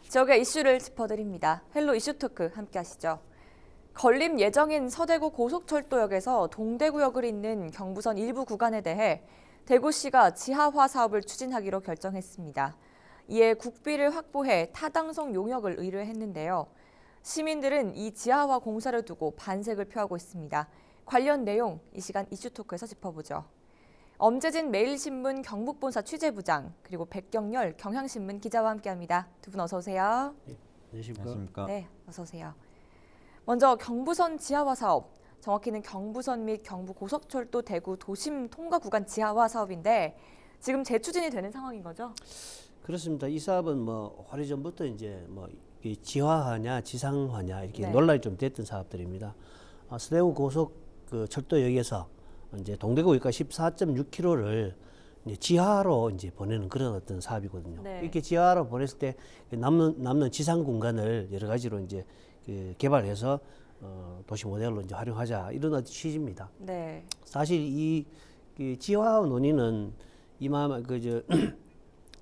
지역의 이슈를 짚어드립니다. 헬로 이슈토크 함께 하시죠. 건립 예정인 서대구 고속철도역에서 동대구역을 잇는 경부선 일부 구간에 대해 대구시가 지하화 사업을 추진하기로 결정했습니다. 이에 국비를 확보해 타당성 용역을 의뢰했는데요. 시민들은 이 지하화 공사를 두고 반색을 표하고 있습니다. 관련 내용 이 시간 이슈토크에서 짚어보죠. 엄재진 매일신문 경북본사 취재부장 그리고 백경열 경향신문 기자와 함께합니다. 두 분 어서 오세요. 네, 안녕하십니까. 네, 어서 오세요. 먼저 경부선 지하화 사업, 정확히는 경부선 및 경부고속철도 대구 도심 통과 구간 지하화 사업인데 지금 재추진이 되는 상황인 거죠? 그렇습니다. 이 사업은 오래전부터 이제 지화하냐 지상화냐 이렇게 네. 논란이 좀 됐던 사업들입니다. 서대구 고속 철도역에서 이제 동대구역까지 14.6km를 이제 지하로 이제 보내는 그런 어떤 사업이거든요. 네. 이렇게 지하로 보냈을 때 남는 지상 공간을 여러 가지로 이제 개발해서 도시 모델로 이제 활용하자 이런 어떤 취지입니다. 네. 사실 이 지화 논의는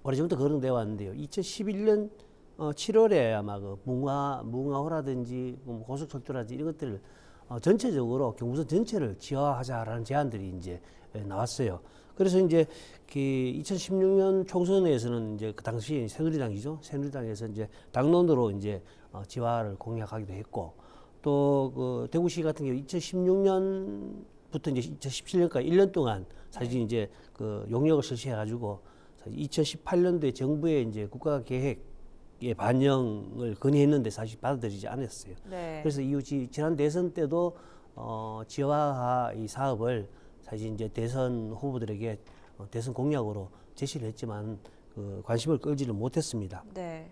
오래전부터 거론되어 왔는데요. 2011년 7월에 아마 그 무궁화호라든지 고속철도라든지 이런 것들을 전체적으로 경부선 전체를 지화하자라는 제안들이 이제 나왔어요. 그래서 이제 2016년 총선에서는 이제 그 당시 새누리당이죠. 새누리당에서 이제 당론으로 이제 지화를 공약하기도 했고 또 그 대구시 같은 경우 2016년부터 이제 2017년까지 1년 동안 사실 이제 그 용역을 실시해가지고 2018년도에 정부의 이제 국가 계획에 반영을 건의했는데 사실 받아들이지 않았어요. 네. 그래서 이후 지난 대선 때도 지화화 이 사업을 사실 이제 대선 후보들에게 대선 공약으로 제시를 했지만 그 관심을 끌지를 못했습니다. 네.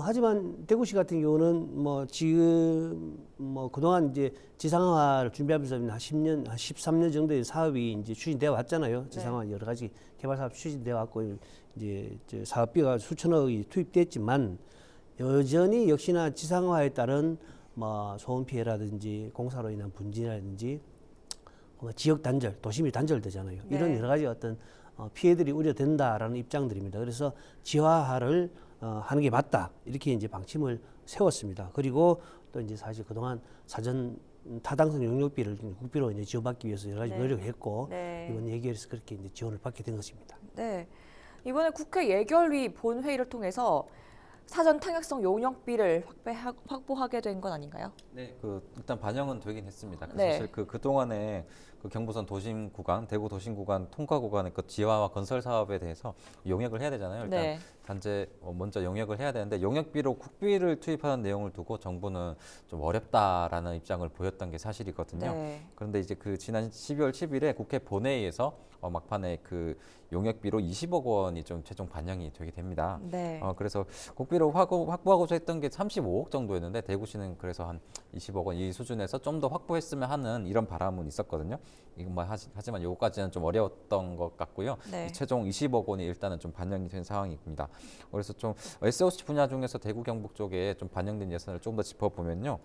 하지만 대구시 같은 경우는 지금 그동안 이제 지상화를 준비하면서 한 10년, 한 13년 정도의 사업이 이제 추진되어 왔잖아요. 지상화 여러 가지 개발 사업 추진되어 왔고 이제 사업비가 수천억이 투입됐지만 여전히 역시나 지상화에 따른 소음 피해라든지 공사로 인한 분진이라든지 지역 단절, 도심이 단절되잖아요. 네. 이런 여러 가지 어떤 피해들이 우려된다라는 입장들입니다. 그래서 지화화를 하는 게 맞다 이렇게 이제 방침을 세웠습니다. 그리고 또 이제 사실 그동안 사전 타당성 용역비를 국비로 이제 지원받기 위해서 여러 가지 네. 노력을 했고 네. 이번 예결에서 그렇게 이제 지원을 받게 된 것입니다. 네. 이번에 국회 예결위 본회의를 통해서 사전 타격성 용역비를 확보하게 된 건 아닌가요? 네, 일단 반영은 되긴 했습니다. 네. 사실 그동안에 경부선 도심 구간, 대구 도심 구간 통과 구간의 그 지하화 건설 사업에 대해서 용역을 해야 되잖아요. 일단 네. 단체 먼저 용역을 해야 되는데 용역비로 국비를 투입하는 내용을 두고 정부는 좀 어렵다라는 입장을 보였던 게 사실이거든요. 네. 그런데 이제 지난 12월 10일에 국회 본회의에서 막판에 그 용역비로 20억 원이 좀 최종 반영이 되게 됩니다. 네. 그래서 국비로 확보하고자 했던 게 35억 정도였는데 대구시는 그래서 한 20억 원 이 수준에서 좀 더 확보했으면 하는 이런 바람은 있었거든요. 이건 하지만 요거까지는 좀 어려웠던 것 같고요. 네. 최종 20억 원이 일단은 좀 반영이 된 상황입니다. 그래서 좀 SOC 분야 중에서 대구 경북 쪽에 좀 반영된 예산을 조금 더 짚어보면요.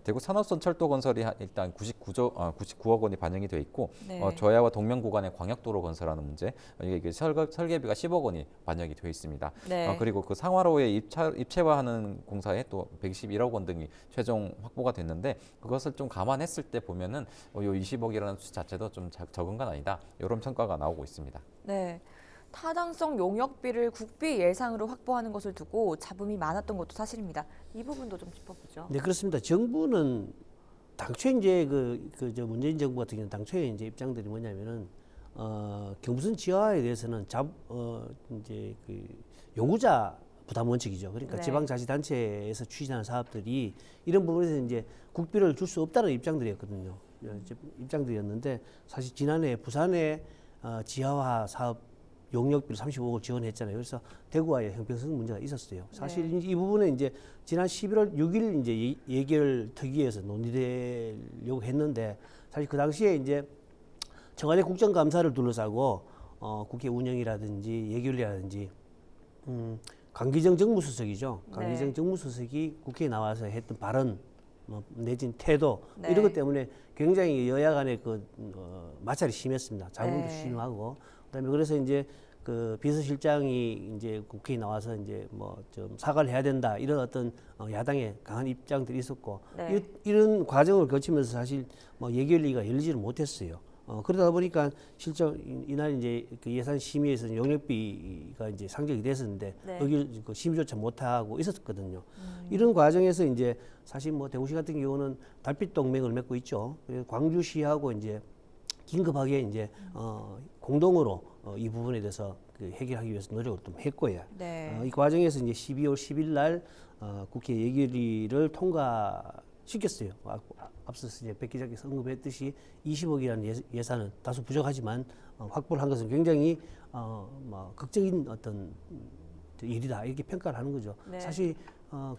대구 산업선 철도 건설이 일단 99억 원이 반영이 돼 있고 네. 저야와 동면 구간의 광역도로 건설하는 문제 이게 설계비가 10억 원이 반영이 돼 있습니다. 네. 그리고 그 상화로의 입체화하는 공사에 또 121억 원 등이 최종 확보가 됐는데 그것을 좀 감안했을 때 보면은 요 20억이라는 수 자체도 좀 적은 건 아니다. 이런 평가가 나오고 있습니다. 네. 타당성 용역비를 국비 예상으로 확보하는 것을 두고 잡음이 많았던 것도 사실입니다. 이 부분도 좀 짚어보죠. 네, 그렇습니다. 정부는 당초에 이제 저 문재인 정부 같은 경우는 당초에 이제 입장들이 뭐냐면은 경부선 지하화에 대해서는 이제 요구자 부담 원칙이죠. 그러니까 네. 지방자치단체에서 추진하는 사업들이 이런 부분에서 이제 국비를 줄 수 없다는 입장들이었거든요. 입장들이었는데 사실 지난해 부산에 지하화 사업 용역비를 35억을 지원했잖아요. 그래서 대구와의 형평성 문제가 있었어요. 사실 네. 이 부분에 이제 지난 11월 6일 이제 예결 특위에서 논의되려고 했는데 사실 그 당시에 이제 청와대 국정감사를 둘러싸고 국회 운영이라든지 예결이라든지 강기정 정무수석이죠. 강기정 네. 정무수석이 국회에 나와서 했던 발언 내진 태도 네. 이런 것 때문에 굉장히 여야 간의 마찰이 심했습니다. 자문도 네. 심하고 그다음에 그래서 이제 그 비서실장이 이제 국회에 나와서 이제 뭐 좀 사과를 해야 된다 이런 어떤 야당의 강한 입장들이 있었고 네. 이런 과정을 거치면서 사실 뭐 예결위가 열리지를 못했어요. 그러다 보니까 실제 이날 이제 그 예산 심의에서 용역비가 이제 상정이 됐었는데 네. 여기 그 심의조차 못하고 있었거든요. 이런 과정에서 이제 사실 뭐 대구시 같은 경우는 달빛 동맹을 맺고 있죠. 그래서 광주시하고 이제 긴급하게 이제 공동으로 이 부분에 대해서 그 해결하기 위해서 노력을 좀 했고요. 네. 이 과정에서 이제 12월 10일 날 국회 예결위를 통과시켰어요. 앞서서 이제 백 기자께서 언급했듯이 20억이라는 예산은 다소 부족하지만 확보를 한 것은 굉장히 뭐 극적인 어떤 일이다 이렇게 평가를 하는 거죠. 네. 사실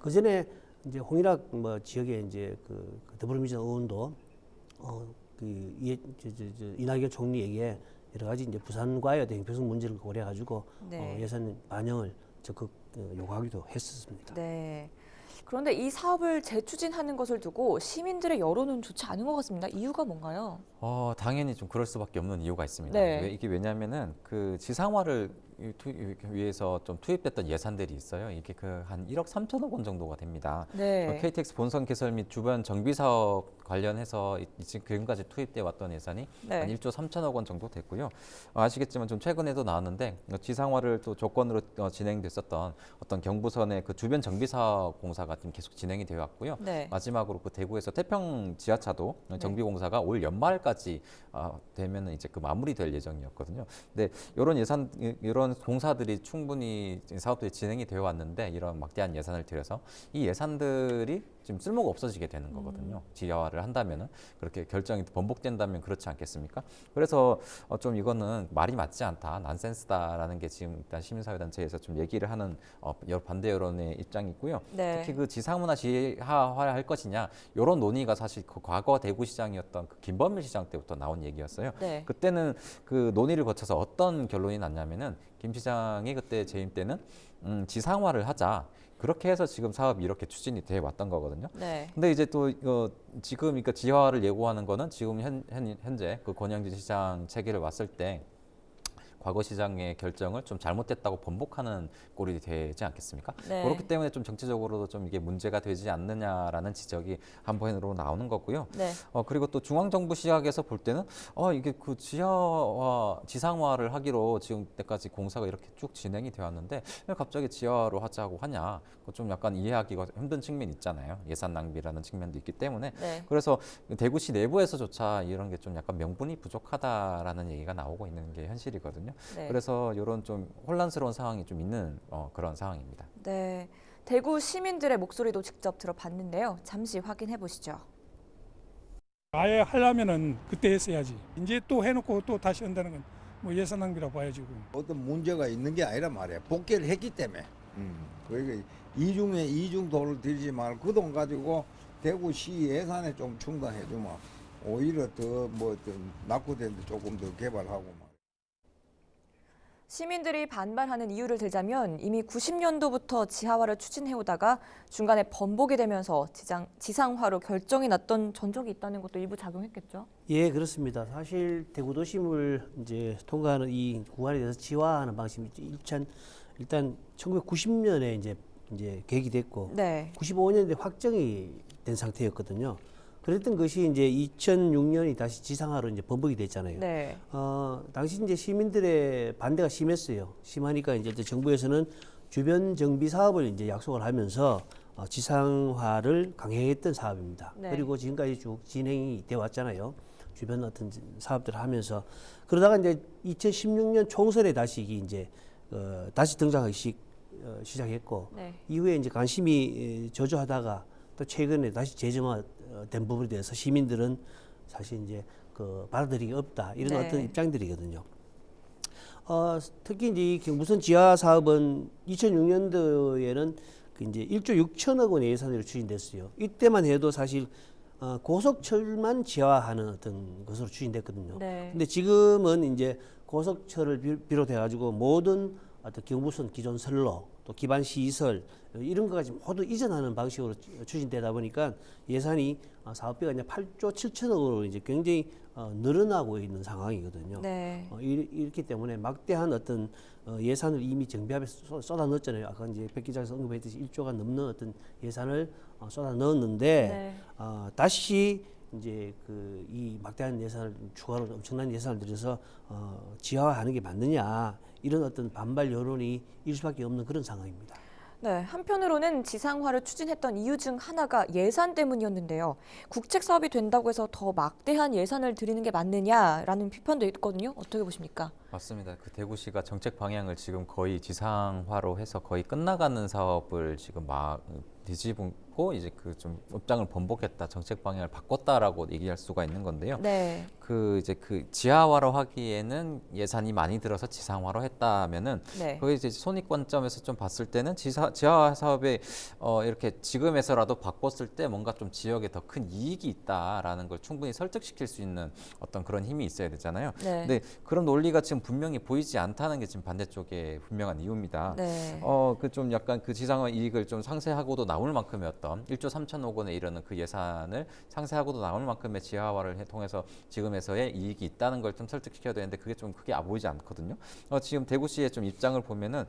그 전에 이제 홍일학 뭐 지역에 이제 그 더불어민주당 의원도 이낙연 총리에게 여러 가지 이제 부산과의 어떤 형평성 문제를 고려해가지고 네. 예산 반영을 적극 요구하기도 했었습니다. 네. 그런데 이 사업을 재추진하는 것을 두고 시민들의 여론은 좋지 않은 것 같습니다. 이유가 뭔가요? 당연히 좀 그럴 수밖에 없는 이유가 있습니다. 네. 이게 왜냐하면은 그 지상화를 위해서 좀 투입됐던 예산들이 있어요. 이게 그 한 1억 3천억 원 정도가 됩니다. 네. KTX 본선 개설 및 주변 정비 사업 관련해서 지금까지 투입돼 왔던 예산이 네. 한 1조 3천억 원 정도 됐고요. 아시겠지만 좀 최근에도 나왔는데 지상화를 또 조건으로 진행됐었던 어떤 경부선의 그 주변 정비 사업 공사가 좀 계속 진행이 되어 왔고요. 네. 마지막으로 그 대구에서 태평 지하차도 정비 공사가 올 연말까지 되면 이제 그 마무리될 예정이었거든요. 근데 이런 공사들이 충분히 사업들이 진행이 되어 왔는데 이런 막대한 예산을 들여서 이 예산들이 지금 쓸모가 없어지게 되는 거거든요. 지하화를 한다면은 그렇게 결정이 번복된다면 그렇지 않겠습니까? 그래서 좀 이거는 말이 맞지 않다, 난센스다라는 게 지금 일단 시민사회단체에서 좀 얘기를 하는 반대 여론의 입장이고요. 네. 특히 그 지상화나 지하화를 할 것이냐 이런 논의가 사실 그 과거 대구시장이었던 그 김범일 시장 때부터 나온 얘기였어요. 네. 그때는 그 논의를 거쳐서 어떤 결론이 났냐면은 김 시장이 그때 재임 때는 지상화를 하자. 그렇게 해서 지금 사업이 이렇게 추진이 돼 왔던 거거든요. 네. 근데 이제 또 지금 그러니까 지하화를 예고하는 거는 지금 현재 그 권영진 시장 체계를 왔을 때 과거 시장의 결정을 좀 잘못됐다고 번복하는 꼴이 되지 않겠습니까? 네. 그렇기 때문에 좀 정치적으로도 좀 이게 문제가 되지 않느냐라는 지적이 한번으로 나오는 거고요. 네. 그리고 또 중앙정부 시각에서 볼 때는 이게 그 지상화를 하기로 지금 때까지 공사가 이렇게 쭉 진행이 되었는데 왜 갑자기 지하화로 하자고 하냐? 좀 약간 이해하기가 힘든 측면이 있잖아요. 예산 낭비라는 측면도 있기 때문에. 네. 그래서 대구시 내부에서조차 이런 게 좀 약간 명분이 부족하다라는 얘기가 나오고 있는 게 현실이거든요. 네. 그래서 이런 좀 혼란스러운 상황이 좀 있는 그런 상황입니다. 네. 대구 시민들의 목소리도 직접 들어봤는데요. 잠시 확인해 보시죠. 아예 하려면은 그때 했어야지. 이제 또 해놓고 또 다시 한다는 건 뭐 예산 낭비라고 봐야지. 어떤 문제가 있는 게 아니라 말이야. 복귀를 했기 때문에. 그러니까 이중 돈을 들이지 말고 그 돈 가지고 대구시 예산에 좀 충당해주면 오히려 더 뭐 좀 낙후되는데 조금 더 개발하고 막. 시민들이 반발하는 이유를 들자면 이미 90년도부터 지하화를 추진해오다가 중간에 번복이 되면서 지상화로 결정이 났던 전적이 있다는 것도 일부 작용했겠죠? 예, 그렇습니다. 사실 대구 도심을 이제 통과하는 이 구간에 대해서 지화하는 방식이 일단 1990년에 이제 계획이 됐고 네. 95년에 확정이 된 상태였거든요. 그랬던 것이 이제 2006년이 다시 지상화로 이제 번복이 됐잖아요. 네. 당시 이제 시민들의 반대가 심했어요. 심하니까 이제 정부에서는 주변 정비 사업을 이제 약속을 하면서 지상화를 강행했던 사업입니다. 네. 그리고 지금까지 쭉 진행이 돼 왔잖아요. 주변 어떤 사업들을 하면서 그러다가 이제 2016년 총선에 다시 이게 이제 다시 등장하기 시작했고 네. 이후에 이제 관심이 저조하다가 또 최근에 다시 재점화된 부분에 대해서 시민들은 사실 이제 그 받아들이기 없다 이런 네. 어떤 입장들이거든요. 특히 이제 이 경부선 지하 사업은 2006년도에는 그 이제 1조 6천억 원의 예산으로 추진됐어요. 이때만 해도 사실 고속철만 지하화하는 어떤 것으로 추진됐거든요. 네. 근데 지금은 이제 고속철을 비롯해 가지고 모든 어떤 경부선 기존 선로 또 기반 시설 이런 것까지 모두 이전하는 방식으로 추진되다 보니까 예산이 사업비가 이제 8조 7천억으로 이제 굉장히 늘어나고 있는 상황이거든요. 네. 이렇기 때문에 막대한 어떤 예산을 이미 정비합에 쏟아 넣었잖아요. 아까 이제 백 기자께서 언급했듯이 1조가 넘는 어떤 예산을 쏟아 넣었는데 네. 다시 이제 이 막대한 예산을 추가로 엄청난 예산을 들여서 지하화하는 게 맞느냐 이런 어떤 반발 여론이 일 수밖에 없는 그런 상황입니다. 네, 한편으로는 지상화를 추진했던 이유 중 하나가 예산 때문이었는데요. 국책 사업이 된다고 해서 더 막대한 예산을 들이는 게 맞느냐라는 비판도 있거든요. 어떻게 보십니까? 맞습니다. 그 대구시가 정책 방향을 지금 거의 지상화로 해서 거의 끝나가는 사업을 지금 막 뒤집고 이제 그 좀 입장을 번복했다, 정책 방향을 바꿨다라고 얘기할 수가 있는 건데요. 네. 이제 그 지하화로 하기에는 예산이 많이 들어서 지상화로 했다면은 네. 거기 이제 손익관점에서 좀 봤을 때는 지하화 사업에 이렇게 지금에서라도 바꿨을 때 뭔가 좀 지역에 더 큰 이익이 있다라는 걸 충분히 설득시킬 수 있는 어떤 그런 힘이 있어야 되잖아요. 네. 근데 그런 논리가 지금 분명히 보이지 않다는 게 지금 반대쪽의 분명한 이유입니다. 네. 그 좀 약간 그 지상화 이익을 좀 상쇄하고도 나올 만큼의 어떤 1조 3천억 원에 이르는 그 예산을 상쇄하고도 나올 만큼의 지하화를 통해서 지금에서의 이익이 있다는 걸 좀 설득시켜야 되는데 그게 좀 크게 보이지 않거든요. 지금 대구시의 좀 입장을 보면은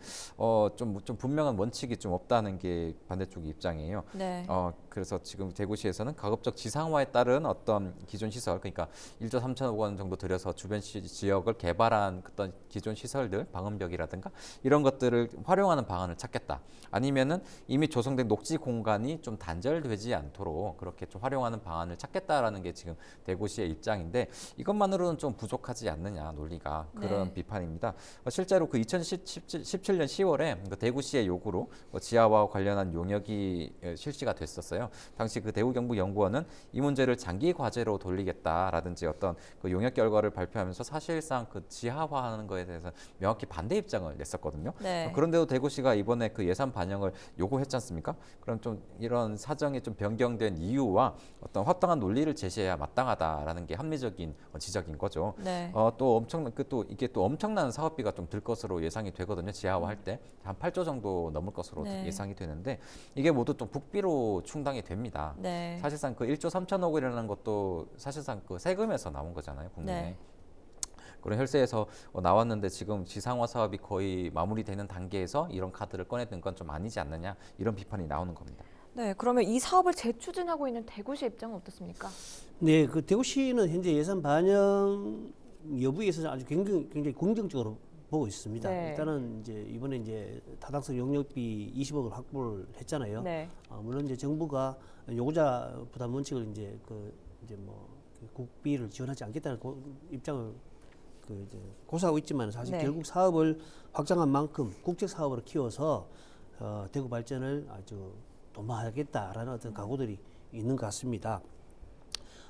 좀 분명한 원칙이 좀 없다는 게 반대쪽의 입장이에요. 네. 그래서 지금 대구시에서는 가급적 지상화에 따른 어떤 기존 시설, 그러니까 1조 3천억 원 정도 들여서 주변 지역을 개발한 어떤 기존 시설들, 방음벽이라든가 이런 것들을 활용하는 방안을 찾겠다. 아니면은 이미 조성된 녹지 공간이 좀 단절되지 않도록 그렇게 좀 활용하는 방안을 찾겠다라는 게 지금 대구시의 입장인데 이것만으로는 좀 부족하지 않느냐 논리가 그런 네. 비판입니다. 실제로 그 2017년 10월에 그 대구시의 요구로 지하화와 관련한 용역이 실시가 됐었어요. 당시 그 대구경북연구원은 이 문제를 장기 과제로 돌리겠다라든지 어떤 그 용역 결과를 발표하면서 사실상 그 지하화하는 거에 대해서 명확히 반대 입장을 냈었거든요. 네. 그런데도 대구시가 이번에 그 예산 반영을 요구했지 않습니까? 그럼 좀 이런 사정이 좀 변경된 이유와 어떤 합당한 논리를 제시해야 마땅하다라는 게 합리적인 지적인 거죠. 네. 또 이게 또 엄청난 사업비가 좀 들 것으로 예상이 되거든요. 지하화 할 때 한 8조 정도 넘을 것으로 네. 예상이 되는데 이게 모두 좀 국비로 충당이 됩니다. 네. 사실상 그 1조 3천억 원이라는 것도 사실상 그 세금에서 나온 거잖아요, 국민의. 네. 그런 혈세에서 나왔는데 지금 지상화 사업이 거의 마무리되는 단계에서 이런 카드를 꺼내든 건 좀 아니지 않느냐 이런 비판이 나오는 겁니다. 네. 그러면 이 사업을 재추진하고 있는 대구시 입장은 어떻습니까? 네, 그 대구시는 현재 예산 반영 여부에 있어서 아주 굉장히 긍정적으로 보고 있습니다. 네. 일단은 이제 이번에 이제 타당성 용역비 20억을 확보를 했잖아요. 네. 물론 이제 정부가 요구자 부담 원칙을 이제 국비를 지원하지 않겠다는 입장을 이제 고수하고 있지만 사실 네. 결국 사업을 확장한 만큼 국책 사업으로 키워서 대구 발전을 아주 도모하겠다라는 어떤 각오들이 있는 것 같습니다.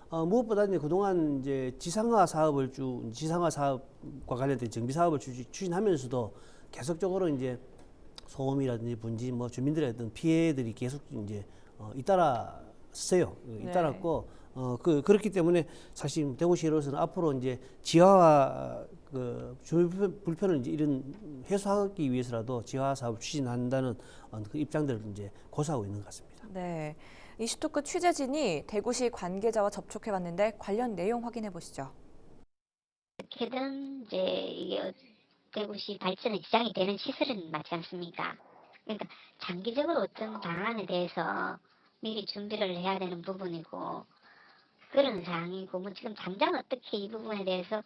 무엇보다 이제 그동안 이제 지상화 사업과 관련된 정비 사업을 추진하면서도 계속적으로 이제 소음이라든지 분지, 주민들의 어떤 피해들이 계속 이제 잇따랐어요. 잇따랐고 그렇기 때문에 사실 대구시로서는 앞으로 이제 지하화 주민 불편을 이제 이런 해소하기 위해서라도 지하화 사업을 추진한다는 그 입장들을 이제 고수하고 있는 것 같습니다. 네. 이슈토크 취재진이 대구시 관계자와 접촉해봤는데 관련 내용 확인해 보시죠. 어떻게든 이제 이게 대구시 발전의 지장이 되는 시설은 맞지 않습니까? 그러니까 장기적으로 어떤 방안에 대해서 미리 준비를 해야 되는 부분이고 그런 사항이고 뭐 지금 당장 어떻게 이 부분에 대해서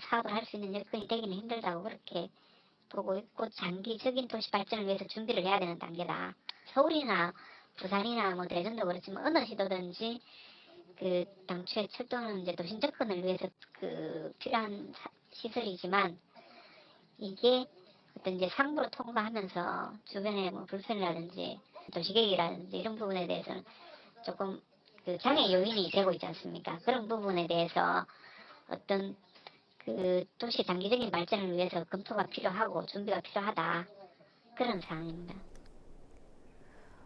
사업을 할 수 있는 여건이 되기는 힘들다고 그렇게 보고 있고 장기적인 도시 발전을 위해서 준비를 해야 되는 단계다. 서울이나 부산이나 대전도 그렇지만 어느 시도든지 그 당초에 철도는 이제 도심 접근을 위해서 필요한 시설이지만 이게 어떤 이제 상부로 통과하면서 주변에 불편이라든지 도시계획이라든지 이런 부분에 대해서는 조금 장애 요인이 되고 있지 않습니까? 그런 부분에 대해서 어떤 도시 장기적인 발전을 위해서 검토가 필요하고 준비가 필요하다 그런 사항입니다.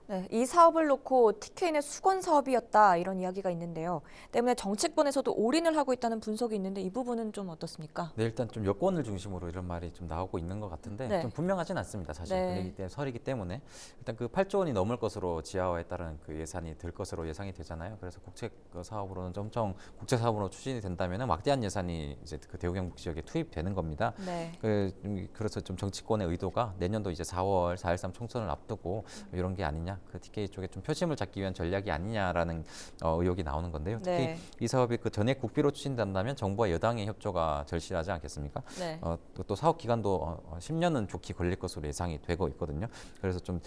네, 이 사업을 놓고 TKN의 수건 사업이었다 이런 이야기가 있는데요. 때문에 정치권에서도 올인을 하고 있다는 분석이 있는데 이 부분은 좀 어떻습니까? 네, 일단 좀 여권을 중심으로 이런 말이 좀 나오고 있는 것 같은데 네. 좀 분명하진 않습니다. 사실 네. 분위기 때문에 설이기 때문에 일단 그 8조 원이 넘을 것으로 지하화에 따른 그 예산이 될 것으로 예상이 되잖아요. 그래서 국책 사업으로는 엄청 국제 사업으로 추진이 된다면 막대한 예산이 이제 그 대구 경북 지역에 투입되는 겁니다. 네. 그래서 좀 정치권의 의도가 내년도 이제 4월 4.13 총선을 앞두고 이런 게 아니냐, 그 TK 쪽에 좀 표심을 잡기 위한 전략이 아니냐라는 의혹이 나오는 건데요. 특히 네. 이 사업이 그 전액 국비로 추진된다면 정부와 여당의 협조가 절실하지 않겠습니까? 네. 또 사업 기간도 10년은 좋게 걸릴 것으로 예상이 되고 있거든요. 그래서 좀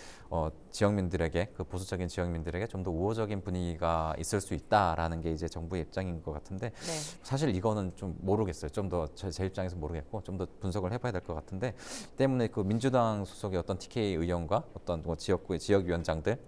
지역민들에게 그 보수적인 지역민들에게 좀 더 우호적인 분위기가 있을 수 있다라는 게 이제 정부의 입장인 것 같은데 네. 사실 이거는 좀 모르겠어요. 좀 더 제 입장에서 모르겠고 좀 더 분석을 해봐야 될 것 같은데 때문에 그 민주당 소속의 어떤 TK 의원과 어떤 뭐 지역구의 지역위원장들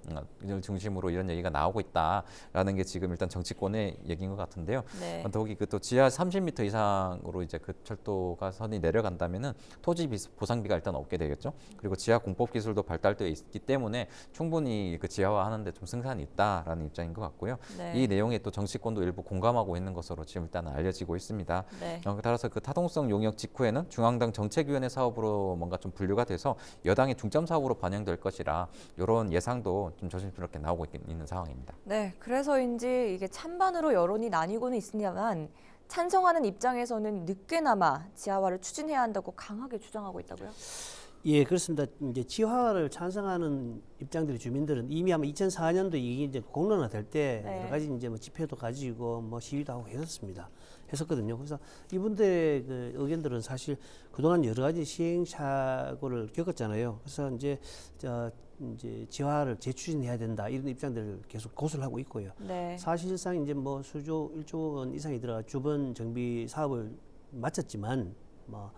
을 중심으로 이런 얘기가 나오고 있다라는 게 지금 일단 정치권의 얘기인 것 같은데요. 네. 더욱이 그 또 지하 30m 이상으로 이제 그 철도가 선이 내려간다면은 토지 보상비가 일단 없게 되겠죠. 그리고 지하 공법 기술도 발달되어 있기 때문에 충분히 그 지하화하는데 좀 승산이 있다라는 입장인 것 같고요. 네. 이 내용에 또 정치권도 일부 공감하고 있는 것으로 지금 일단 알려지고 있습니다. 네. 따라서 그 타동성 용역 직후에는 중앙당 정책위원회 사업으로 뭔가 좀 분류가 돼서 여당의 중점 사업으로 반영될 것이라 이런 예상도 좀 조심스럽게 나오고 있는 상황입니다. 네, 그래서인지 이게 찬반으로 여론이 나뉘고는 있습니다만 찬성하는 입장에서는 늦게나마 지하화를 추진해야 한다고 강하게 주장하고 있다고요? 예, 그렇습니다. 이제 지하화를 찬성하는 입장들의 주민들은 이미 아마 2004년도 이게 이제 공론화 될 때 네. 여러 가지 이제 뭐 집회도 가지고 뭐 시위도 하고 했었거든요. 그래서 이분들의 그 의견들은 사실 그동안 여러 가지 시행착오를 겪었잖아요. 그래서 이제 지하화를 재추진해야 된다 이런 입장들을 계속 고수를 하고 있고요. 네. 사실상 이제 뭐 수조 1조 원 이상이 들어가 주변 정비 사업을 마쳤지만 뭐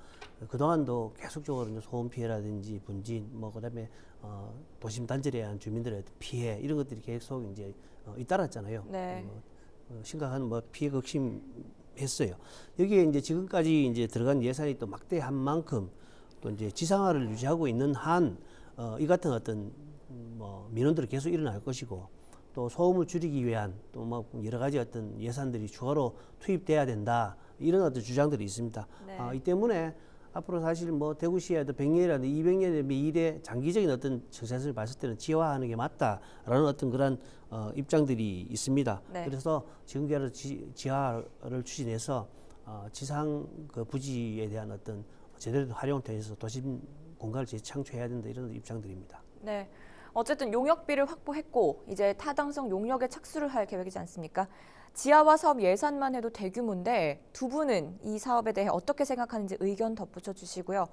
그동안도 계속적으로 이제 소음 피해라든지 분진 뭐 그다음에 도심 단지에 대한 주민들의 피해 이런 것들이 계속 이제 잇따랐잖아요. 네. 심각한 뭐 피해 극심했어요. 여기에 이제 지금까지 이제 들어간 예산이 또 막대한 만큼 또 이제 지상화를 유지하고 있는 한 이 같은 어떤 뭐 민원들이 계속 일어날 것이고 또 소음을 줄이기 위한 또 뭐 여러 가지 어떤 예산들이 추가로 투입돼야 된다 이런 어떤 주장들이 있습니다. 네. 이 때문에 앞으로 사실 뭐 대구시에도 100년이라든 200년의 미래 장기적인 어떤 정책을 봤을 때는 지하화하는 게 맞다라는 어떤 그런 입장들이 있습니다. 네. 그래서 지금대로 지하화를 추진해서 지상 그 부지에 대한 어떤 제대로 된 활용을 통해서 도심 공간을 재창출해야 된다 이런 입장들입니다. 네. 어쨌든 용역비를 확보했고 이제 타당성 용역에 착수를 할 계획이지 않습니까? 지하화 사업 예산만 해도 대규모인데 두 분은 이 사업에 대해 어떻게 생각하는지 의견 덧붙여 주시고요.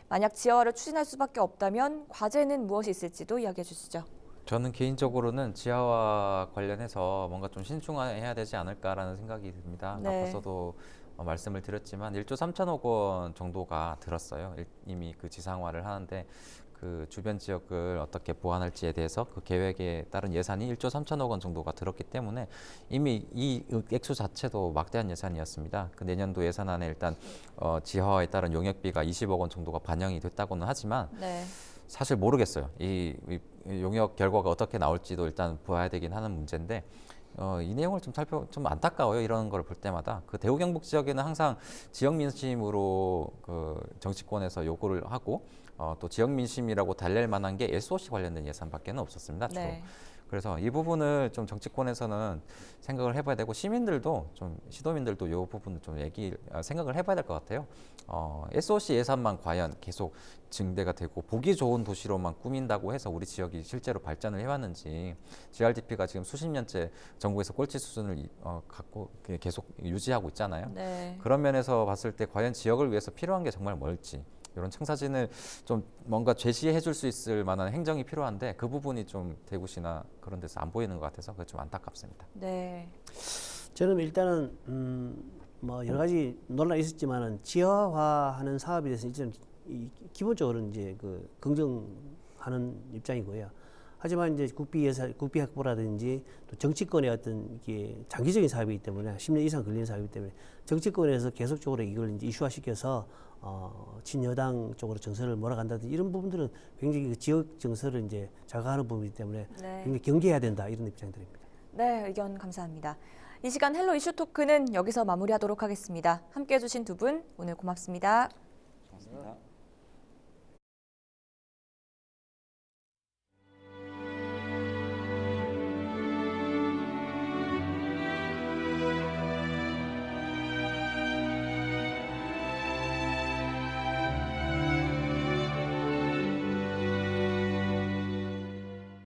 만약 지하화를 추진할 수밖에 없다면 과제는 무엇이 있을지도 이야기해 주시죠. 저는 개인적으로는 지하화 관련해서 뭔가 좀 신중해야 되지 않을까라는 생각이 듭니다. 네. 앞서도 말씀을 드렸지만 1조 3천억 원 정도가 들었어요. 이미 그 지상화를 하는데 그 주변 지역을 어떻게 보완할지에 대해서 그 계획에 따른 예산이 1조 3천억 원 정도가 들었기 때문에 이미 이 액수 자체도 막대한 예산이었습니다. 그 내년도 예산안에 일단 지하화에 따른 용역비가 20억 원 정도가 반영이 됐다고는 하지만 네. 사실 모르겠어요. 이 용역 결과가 어떻게 나올지도 일단 봐야 되긴 하는 문제인데 이 내용을 좀 안타까워요. 이런 걸 볼 때마다 그 대구 경북 지역에는 항상 지역 민심으로 그 정치권에서 요구를 하고 또 지역 민심이라고 달랠 만한 게 SOC 관련된 예산밖에는 없었습니다. 주로. 네. 그래서 이 부분을 좀 정치권에서는 생각을 해봐야 되고 시민들도 좀 시도민들도 이 부분을 좀 생각을 해봐야 될 것 같아요. SOC 예산만 과연 계속 증대가 되고 보기 좋은 도시로만 꾸민다고 해서 우리 지역이 실제로 발전을 해왔는지 GRDP가 지금 수십 년째 정부에서 꼴찌 수준을 갖고 계속 유지하고 있잖아요. 네. 그런 면에서 봤을 때 과연 지역을 위해서 필요한 게 정말 뭘지 이런 청사진을 좀 뭔가 제시해 줄 수 있을 만한 행정이 필요한데 그 부분이 좀 대구시나 그런 데서 안 보이는 것 같아서 그게 좀 안타깝습니다. 네. 저는 일단은 뭐 여러 가지 논란이 있었지만은 지하화하는 사업에 대해서 이제 기본적으로 이제 그 긍정하는 입장이고요. 하지만 이제 국비 확보라든지 또 정치권의 어떤 이게 장기적인 사업이기 때문에 10년 이상 걸리는 사업이기 때문에 정치권에서 계속적으로 이걸 이제 이슈화시켜서 친여당 쪽으로 정서를 몰아간다든지 이런 부분들은 굉장히 그 지역 정서를 이제 자극하는 부분이기 때문에 네. 굉장히 경계해야 된다 이런 입장들입니다. 네, 의견 감사합니다. 이 시간 헬로 이슈 토크는 여기서 마무리하도록 하겠습니다. 함께해 주신 두 분 오늘 고맙습니다. 고맙습니다.